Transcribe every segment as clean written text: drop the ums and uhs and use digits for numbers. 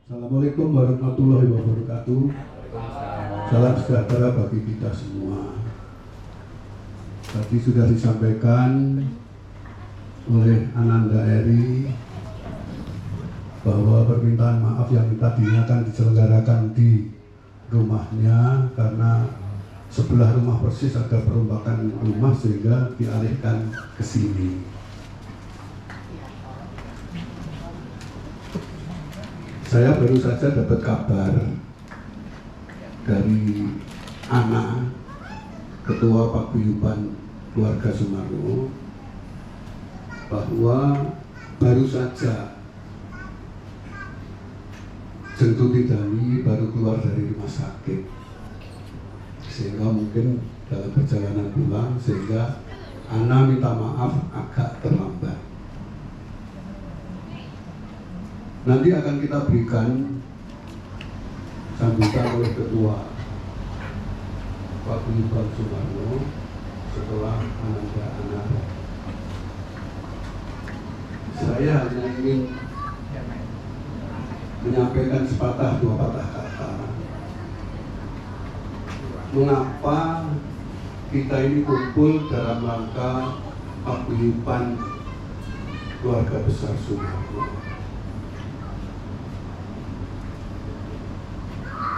Assalamualaikum warahmatullahi wabarakatuh. Salam sejahtera bagi kita semua. Tadi sudah disampaikan oleh Ananda Eri bahwa permintaan maaf yang tadinya akan diselenggarakan di rumahnya karena sebelah rumah persis ada perombakan rumah sehingga dialihkan ke sini. Saya baru saja dapat kabar dari anak Ketua Paguyuban Keluarga Sumarno bahwa baru saja Jengtu Tidani baru keluar dari rumah sakit, sehingga mungkin dalam perjalanan pulang sehingga Ana minta maaf agak terlambat. Nanti akan kita berikan sambutan oleh Ketua Paguyuban Sumarno setelah Ananda Ana. Saya hanya ingin menyampaikan sepatah dua patah kata. Mengapa kita ini kumpul dalam rangka Paguyuban Keluarga Besar Sumarno?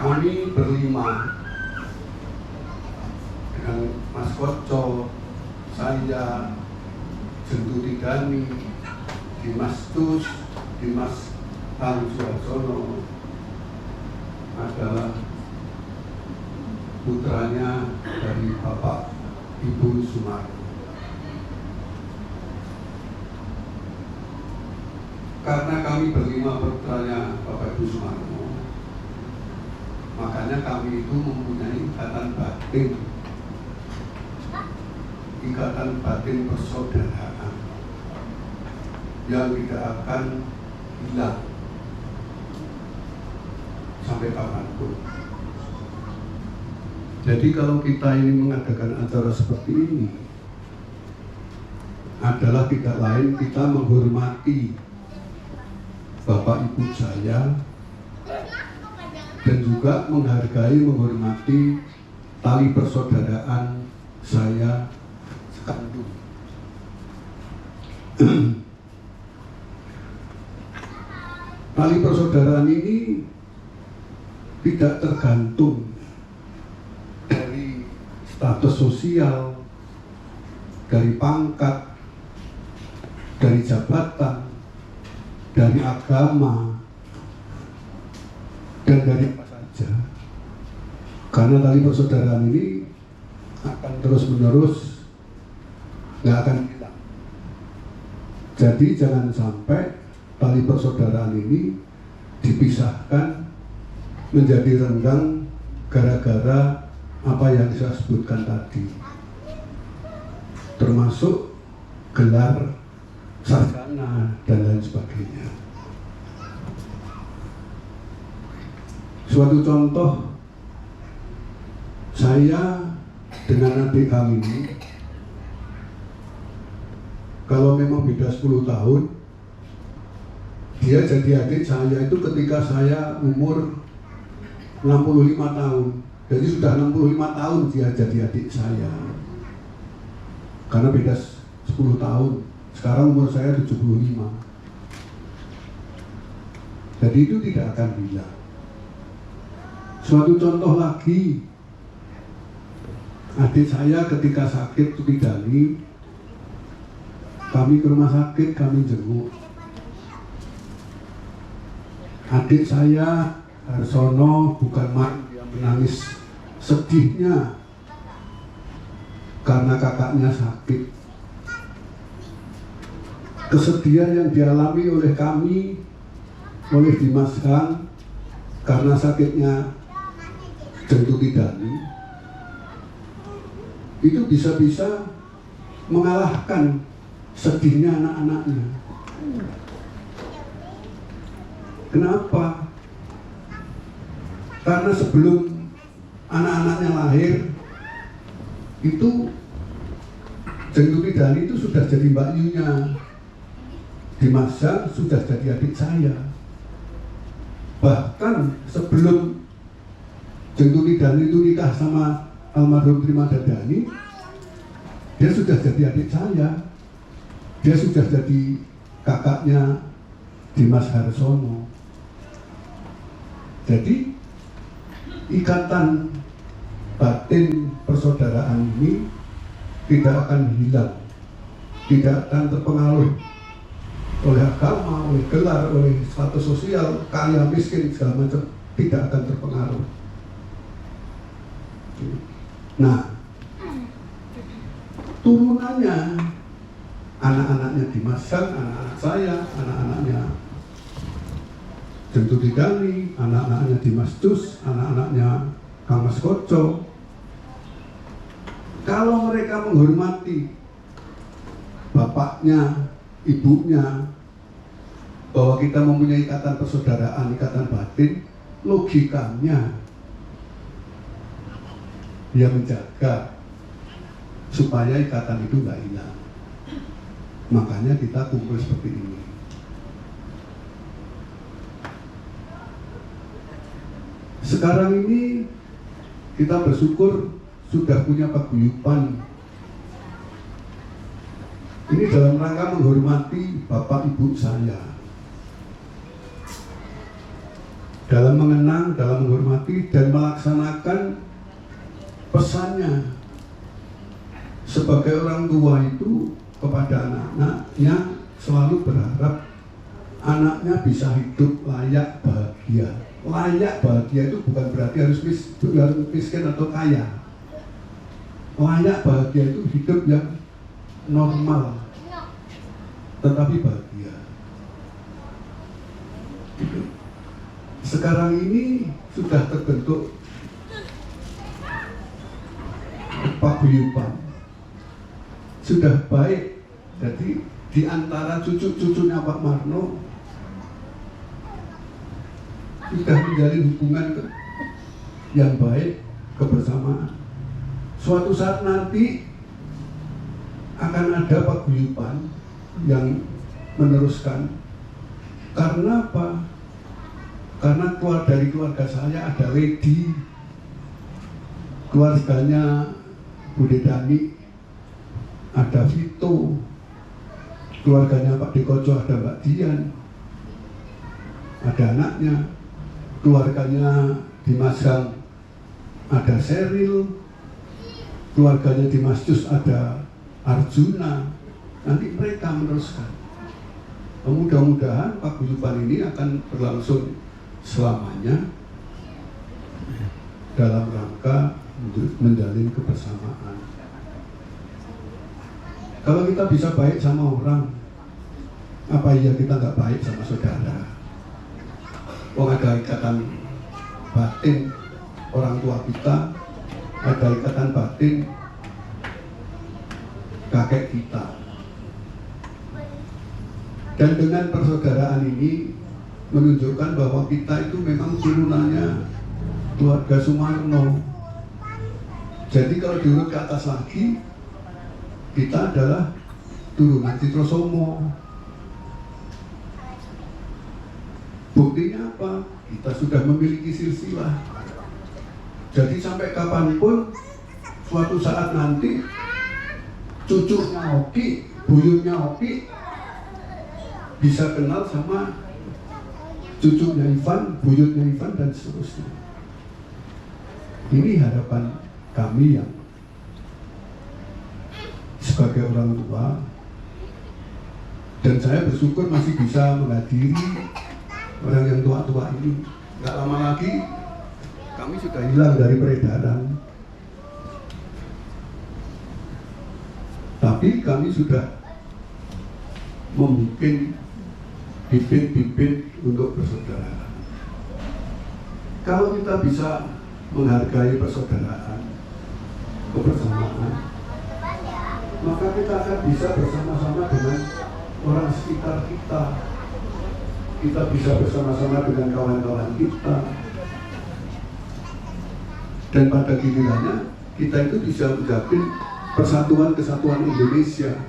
Kami berlima dengan Mas Koco, saya, Jengtu Tidani, Dimas Tus, Dimas Tang Suarsono adalah putranya dari Bapak Ibu Sumarno. Karena kami berlima putranya Bapak Ibu Sumarno, makanya kami itu mempunyai ikatan batin persaudaraan yang tidak akan hilang sampai kapanpun. Jadi kalau kita ini mengadakan acara seperti ini adalah tidak lain kita menghormati Bapak Ibu saya dan juga menghargai, menghormati tali persaudaraan saya sekandung. Tali persaudaraan ini tidak tergantung dari status sosial, dari pangkat, dari jabatan, dari agama, dan dari apa saja. Karena tali persaudaraan ini akan terus-menerus, nggak akan hilang. Jadi jangan sampai tali persaudaraan ini dipisahkan menjadi renggang gara-gara apa yang saya sebutkan tadi, termasuk gelar sarjana dan lain sebagainya. Suatu contoh, saya dengan adik kami ini, kalau memang beda 10 tahun, dia jadi adik saya itu ketika saya umur 65 tahun. Jadi sudah 65 tahun dia jadi adik saya. Karena beda 10 tahun. Sekarang umur saya 75. Jadi itu tidak akan hilang. Suatu contoh lagi, adik saya ketika sakit itu Tidani, kami ke rumah sakit, kami jenguk. Adik saya Harsono bukan main, dia menangis sedihnya karena kakaknya sakit. Kesedihan yang dialami oleh kami, oleh Dimas Kang karena sakitnya Jengtu Tidani, itu bisa-bisa mengalahkan sedihnya anak-anaknya. Kenapa? Karena sebelum anak-anaknya lahir itu Jengtu Tidani itu sudah jadi Mbak Yunya, Dimas Kang sudah jadi adik saya. Bahkan sebelum Jentuni Dani itu nikah sama almarhum Trimadadani, dia sudah jadi adik saya. Dia sudah jadi kakaknya Dimas Harsono. Jadi ikatan batin persaudaraan ini tidak akan hilang, tidak akan terpengaruh oleh agama, oleh gelar, oleh status sosial, kaya, miskin, segala macam, tidak akan terpengaruh. Nah, turunannya, anak-anaknya Dimas Sang, anak-anak saya, anak-anaknya Jentuni Dani, anak-anaknya Dimas Cus, anak-anaknya Kang Mas Koco, kalau mereka menghormati bapaknya, ibunya, bahwa kita mempunyai ikatan persaudaraan, ikatan batin, logikanya dia menjaga supaya ikatan itu nggak hilang. Makanya kita kumpul seperti ini. Sekarang ini kita bersyukur sudah punya paguyuban. Ini dalam rangka menghormati bapak ibu saya, dalam mengenang, dalam menghormati dan melaksanakan pesannya sebagai orang tua itu kepada anak-anaknya, selalu berharap anaknya bisa hidup layak bahagia. Layak bahagia itu bukan berarti harus miskin atau kaya. Layak bahagia itu hidup yang normal tetapi bahagia. Sekarang ini sudah terbentuk paguyuban, sudah baik. Jadi di antara cucu-cucunya Pak Marno sudah menjalin hubungan yang baik, kebersamaan. Suatu saat nanti akan ada paguyuban yang meneruskan. Karena apa? Karena dari keluarga saya ada Lady, keluarganya Bude Dani, ada Vito, keluarganya Pak Dekoco ada Mbak Dian, ada anaknya, keluarganya Dimas Gang ada Seril, keluarganya Dimas Cus ada Arjuna. Nanti mereka meneruskan. Mudah-mudahan paguyuban ini akan berlangsung selamanya dalam rangka menjalin kebersamaan. Kalau kita bisa baik sama orang, apa iya kita nggak baik sama saudara? Ada ikatan batin orang tua kita, ada ikatan batin kakek kita. Dan dengan persaudaraan ini menunjukkan bahwa kita itu memang turunannya keluarga Sumarno. Jadi kalau diurut ke atas lagi, kita adalah turunan Citrosomo. Buktinya apa? Kita sudah memiliki silsilah. Jadi sampai kapanpun, suatu saat nanti cucunya Oki, buyutnya Oki bisa kenal sama cucunya Ivan, buyutnya Ivan, dan seterusnya. Ini harapan kami yang sebagai orang tua, dan saya bersyukur masih bisa menghadiri orang yang tua-tua ini. Nggak lama lagi kami sudah hilang dari peredaran, tapi kami sudah membuat bibit-bibit untuk persaudaraan. Kalau kita bisa menghargai persaudaraan, kebersamaan, maka kita akan bisa bersama-sama dengan orang sekitar kita. Kita bisa bersama-sama dengan kawan-kawan kita. Dan pada gilirannya, kita itu bisa menjaga persatuan kesatuan Indonesia.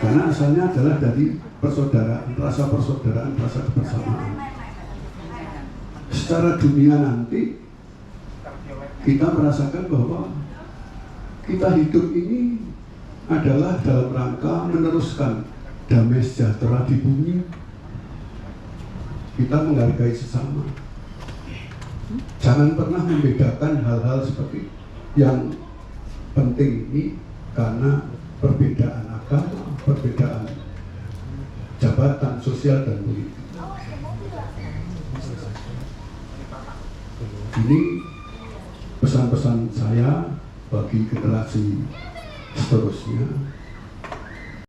Karena asalnya adalah dari persaudaraan, rasa persaudaraan, rasa kebersamaan. secara dunia nanti kita merasakan bahwa kita hidup ini adalah dalam rangka meneruskan damai sejahtera di bumi. Kita menghargai sesama. Jangan pernah membedakan hal-hal seperti yang penting ini karena perbedaan agama, perbedaan jabatan sosial dan politik. Ini pesan-pesan saya bagi generasi seterusnya.